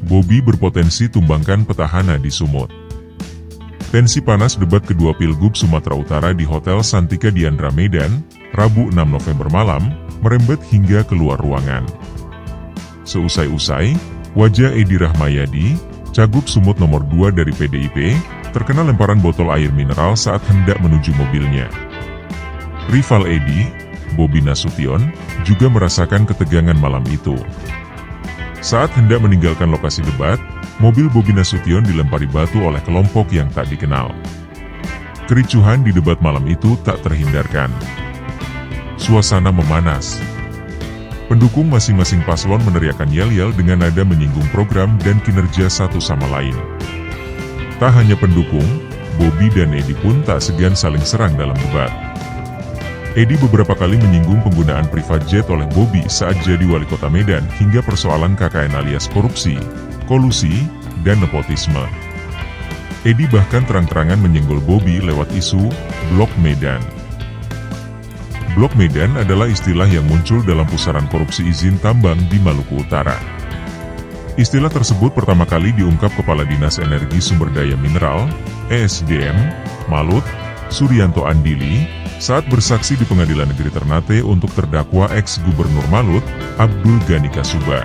Bobi berpotensi tumbangkan petahana di Sumut. Tensi panas debat kedua Pilgub Sumatera Utara di Hotel Santika Diandra Medan, Rabu 6 November malam, merembet hingga keluar ruangan. Seusai-usai, wajah Edi Rahmayadi, Cagup Sumut nomor 2 dari PDIP, terkena lemparan botol air mineral saat hendak menuju mobilnya. Rival Edi, Bobi Nasution, juga merasakan ketegangan malam itu. Saat hendak meninggalkan lokasi debat, mobil Bobi Nasution dilempari batu oleh kelompok yang tak dikenal. Kericuhan di debat malam itu tak terhindarkan. Suasana memanas. Pendukung masing-masing paslon meneriakkan yel-yel dengan nada menyinggung program dan kinerja satu sama lain. Tak hanya pendukung, Bobi dan Edi pun tak segan saling serang dalam debat. Edi beberapa kali menyinggung penggunaan private jet oleh Bobi saat jadi wali kota Medan hingga persoalan KKN alias korupsi, kolusi, dan nepotisme. Edi bahkan terang-terangan menyenggol Bobi lewat isu Blok Medan. Blok Medan adalah istilah yang muncul dalam pusaran korupsi izin tambang di Maluku Utara. Istilah tersebut pertama kali diungkap Kepala Dinas Energi Sumber Daya Mineral, ESDM, Malut, Suryanto Andili, saat bersaksi di Pengadilan Negeri Ternate untuk terdakwa ex-Gubernur Malut, Abdul Ghani Kasuba.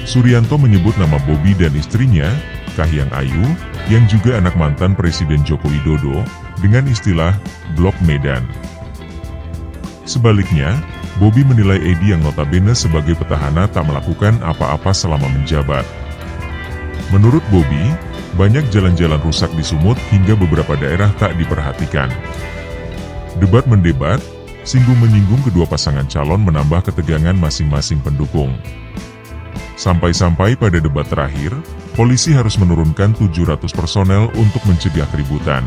Suryanto menyebut nama Bobi dan istrinya, Kahiyang Ayu, yang juga anak mantan Presiden Joko Widodo, dengan istilah Blok Medan. Sebaliknya, Bobi menilai Edi yang notabene sebagai petahana tak melakukan apa-apa selama menjabat. Menurut Bobi, banyak jalan-jalan rusak di Sumut hingga beberapa daerah tak diperhatikan. Debat mendebat, singgung-menyinggung kedua pasangan calon menambah ketegangan masing-masing pendukung. Sampai-sampai pada debat terakhir, polisi harus menurunkan 700 personel untuk mencegah keributan.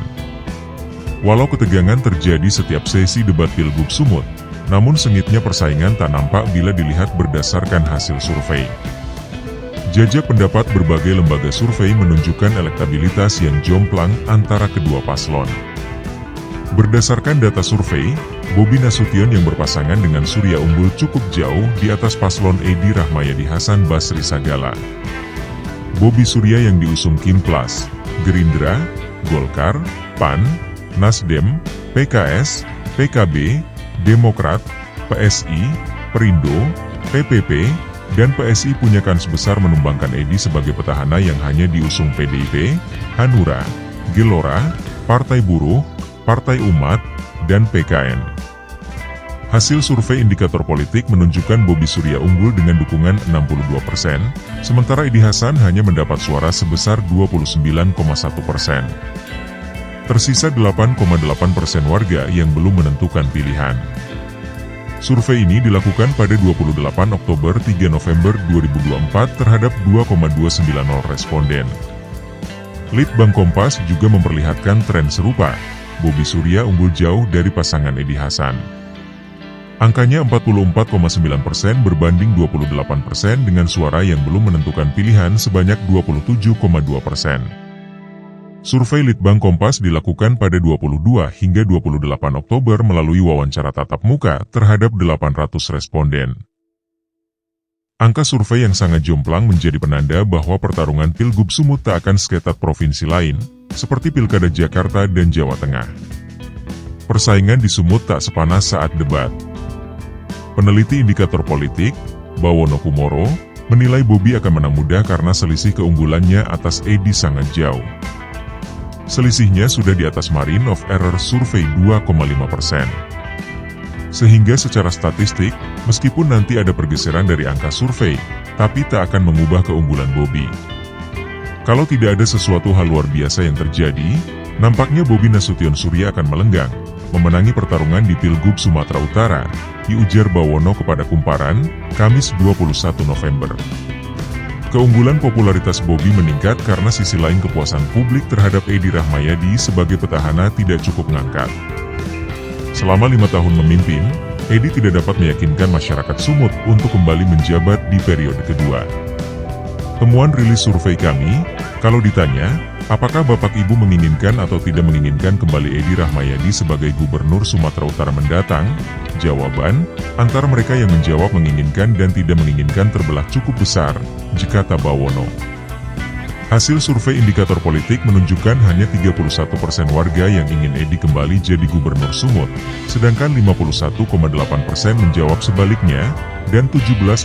Walau ketegangan terjadi setiap sesi debat Pilgub Sumut, namun sengitnya persaingan tak nampak bila dilihat berdasarkan hasil survei. Jajak pendapat berbagai lembaga survei menunjukkan elektabilitas yang jomplang antara kedua paslon. Berdasarkan data survei, Bobi Nasution yang berpasangan dengan Surya unggul cukup jauh di atas paslon Edi Rahmayadi Hasan Basri Sagala. Bobi Surya yang diusung Kim Plus, Gerindra, Golkar, PAN, Nasdem, PKS, PKB, Demokrat, PSI, Perindo, PPP, dan PSI punya kans besar menumbangkan Edi sebagai petahana yang hanya diusung PDIP, Hanura, Gelora, Partai Buruh, Partai Umat, dan PKN. Hasil survei indikator politik menunjukkan Bobi Surya unggul dengan dukungan 62%, sementara Edi Hasan hanya mendapat suara sebesar 29,1%. Tersisa 8,8% warga yang belum menentukan pilihan. Survei ini dilakukan pada 28 Oktober 3 November 2024 terhadap 2,290 responden. Litbang Kompas juga memperlihatkan tren serupa. Bobi Surya unggul jauh dari pasangan Edi Hasan. Angkanya 44,9% berbanding 28% dengan suara yang belum menentukan pilihan sebanyak 27,2%. Survei Litbang Kompas dilakukan pada 22 hingga 28 Oktober melalui wawancara tatap muka terhadap 800 responden. Angka survei yang sangat jomplang menjadi penanda bahwa pertarungan Pilgub Sumut tak akan seketat provinsi lain, seperti Pilkada Jakarta dan Jawa Tengah. Persaingan di Sumut tak sepanas saat debat. Peneliti indikator politik, Bawono Kumoro, menilai Bobi akan menang mudah karena selisih keunggulannya atas Edi sangat jauh. Selisihnya sudah di atas margin of error survei 2,5%. Sehingga secara statistik, meskipun nanti ada pergeseran dari angka survei, tapi tak akan mengubah keunggulan Bobi. Kalau tidak ada sesuatu hal luar biasa yang terjadi, nampaknya Bobi Nasution Surya akan melenggang, memenangi pertarungan di Pilgub Sumatera Utara, diujar Bawono kepada Kumparan, Kamis 21 November. Keunggulan popularitas Bobi meningkat karena sisi lain kepuasan publik terhadap Edi Rahmayadi sebagai petahana tidak cukup ngangkat. Selama 5 tahun memimpin, Edi tidak dapat meyakinkan masyarakat Sumut untuk kembali menjabat di periode kedua. Temuan rilis survei kami, kalau ditanya, apakah Bapak Ibu menginginkan atau tidak menginginkan kembali Edi Rahmayadi sebagai Gubernur Sumatera Utara mendatang? Jawaban, antara mereka yang menjawab menginginkan dan tidak menginginkan terbelah cukup besar, Jekata Bawono. Hasil survei indikator politik menunjukkan hanya 31% warga yang ingin Edi kembali jadi gubernur Sumut, sedangkan 51,8% menjawab sebaliknya, dan 17,2%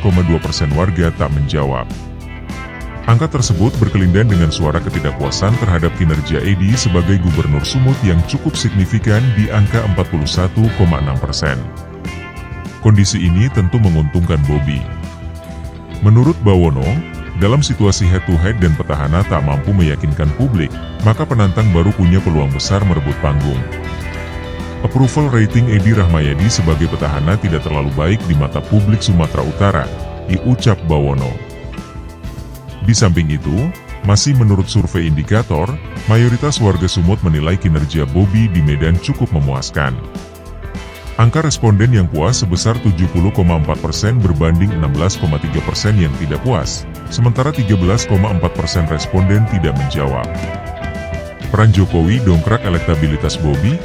warga tak menjawab. Angka tersebut berkelindan dengan suara ketidakpuasan terhadap kinerja Edi sebagai gubernur Sumut yang cukup signifikan di angka 41,6%. Kondisi ini tentu menguntungkan Bobi. Menurut Bawono, dalam situasi head-to-head dan petahana tak mampu meyakinkan publik, maka penantang baru punya peluang besar merebut panggung. Approval rating Edi Rahmayadi sebagai petahana tidak terlalu baik di mata publik Sumatera Utara, diucap Bawono. Di samping itu, masih menurut survei indikator, mayoritas warga Sumut menilai kinerja Bobi di Medan cukup memuaskan. Angka responden yang puas sebesar 70,4% berbanding 16,3% yang tidak puas, sementara 13,4% responden tidak menjawab. Peran Jokowi dongkrak elektabilitas Bobi.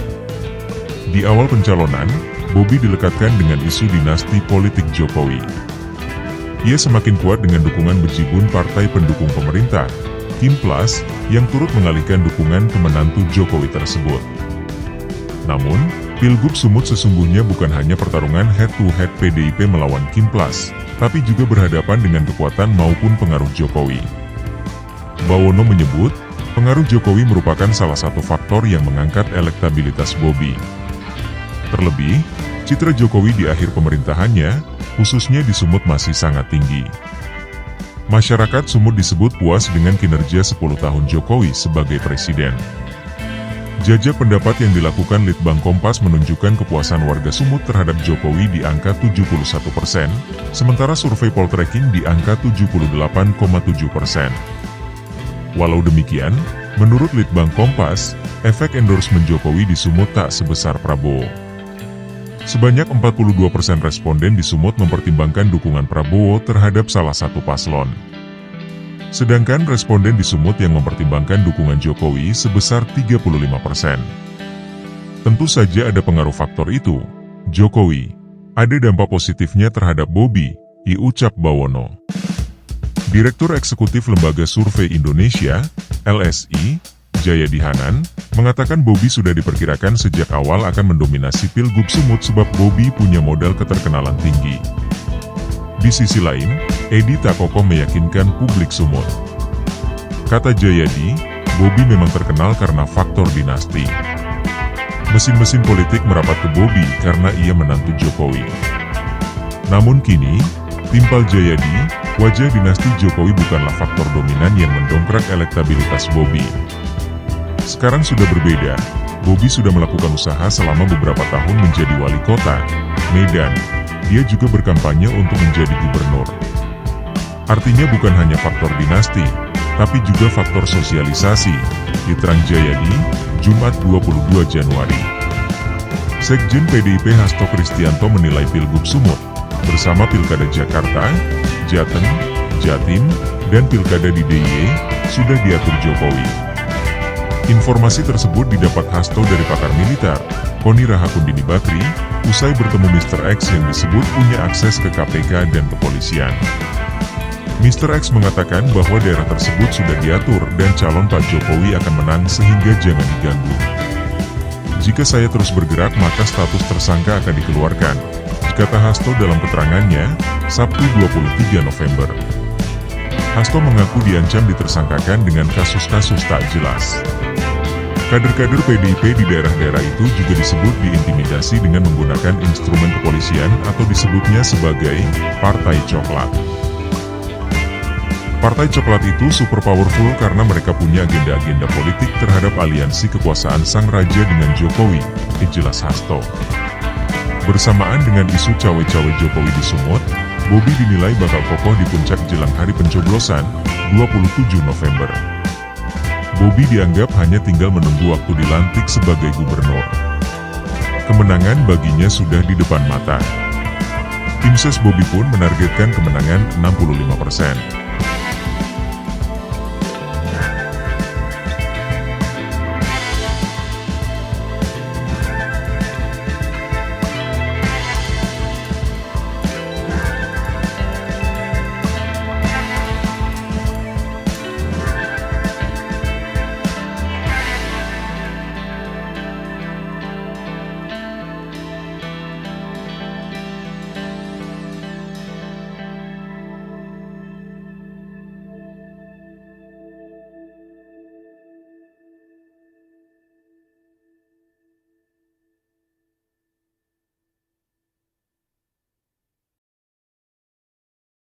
Di awal pencalonan, Bobi dilekatkan dengan isu dinasti politik Jokowi. Ia semakin kuat dengan dukungan bejibun partai pendukung pemerintah, Kimplas, yang turut mengalihkan dukungan ke menantu Jokowi tersebut. Namun, Pilgub Sumut sesungguhnya bukan hanya pertarungan head-to-head PDIP melawan Kimplas, tapi juga berhadapan dengan kekuatan maupun pengaruh Jokowi. Bawono menyebut, pengaruh Jokowi merupakan salah satu faktor yang mengangkat elektabilitas Bobi. Terlebih, citra Jokowi di akhir pemerintahannya, khususnya di Sumut masih sangat tinggi. Masyarakat Sumut disebut puas dengan kinerja 10 tahun Jokowi sebagai presiden. Jajak pendapat yang dilakukan Litbang Kompas menunjukkan kepuasan warga Sumut terhadap Jokowi di angka 71%, sementara survei Poltreking di angka 78,7%. Walau demikian, menurut Litbang Kompas, efek endorsement Jokowi di Sumut tak sebesar Prabowo. Sebanyak 42% responden di Sumut mempertimbangkan dukungan Prabowo terhadap salah satu paslon. Sedangkan responden di Sumut yang mempertimbangkan dukungan Jokowi sebesar 35%. Tentu saja ada pengaruh faktor itu. Jokowi, ada dampak positifnya terhadap Bobi, diucap Bawono. Direktur Eksekutif Lembaga Survei Indonesia, LSI, Jayadi Hanan, mengatakan Bobi sudah diperkirakan sejak awal akan mendominasi Pilgub Sumut sebab Bobi punya modal keterkenalan tinggi. Di sisi lain, Edi tak kokoh meyakinkan publik Sumut. Kata Jayadi, Bobi memang terkenal karena faktor dinasti. Mesin-mesin politik merapat ke Bobi karena ia menantu Jokowi. Namun kini, timpal Jayadi, wajah dinasti Jokowi bukanlah faktor dominan yang mendongkrak elektabilitas Bobi. Sekarang sudah berbeda, Bobi sudah melakukan usaha selama beberapa tahun menjadi wali kota, Medan. Dia juga berkampanye untuk menjadi gubernur. Artinya bukan hanya faktor dinasti, tapi juga faktor sosialisasi, diterang Jayadi, Jumat 22 Januari. Sekjen PDIP Hasto Kristianto menilai Pilgub Sumut, bersama Pilkada Jakarta, Jateng, Jatim, dan Pilkada di DIY, sudah diatur Jokowi. Informasi tersebut didapat Hasto dari pakar militer, Koni Rahakundini Bakri, usai bertemu Mr. X yang disebut punya akses ke KPK dan kepolisian. Mr. X mengatakan bahwa daerah tersebut sudah diatur dan calon Pak Jokowi akan menang sehingga jangan diganggu. Jika saya terus bergerak maka status tersangka akan dikeluarkan, kata Hasto dalam keterangannya, Sabtu 23 November. Hasto mengaku diancam ditersangkakan dengan kasus-kasus tak jelas. Kader-kader PDIP di daerah-daerah itu juga disebut diintimidasi dengan menggunakan instrumen kepolisian atau disebutnya sebagai Partai Coklat. Partai Coklat itu super powerful karena mereka punya agenda-agenda politik terhadap aliansi kekuasaan sang raja dengan Jokowi, jelas Hasto. Bersamaan dengan isu cawe-cawe Jokowi di Sumut, Bobi dinilai bakal kokoh di puncak jelang hari pencoblosan, 27 November. Bobi dianggap hanya tinggal menunggu waktu dilantik sebagai gubernur. Kemenangan baginya sudah di depan mata. Tim ses Bobi pun menargetkan kemenangan 65%.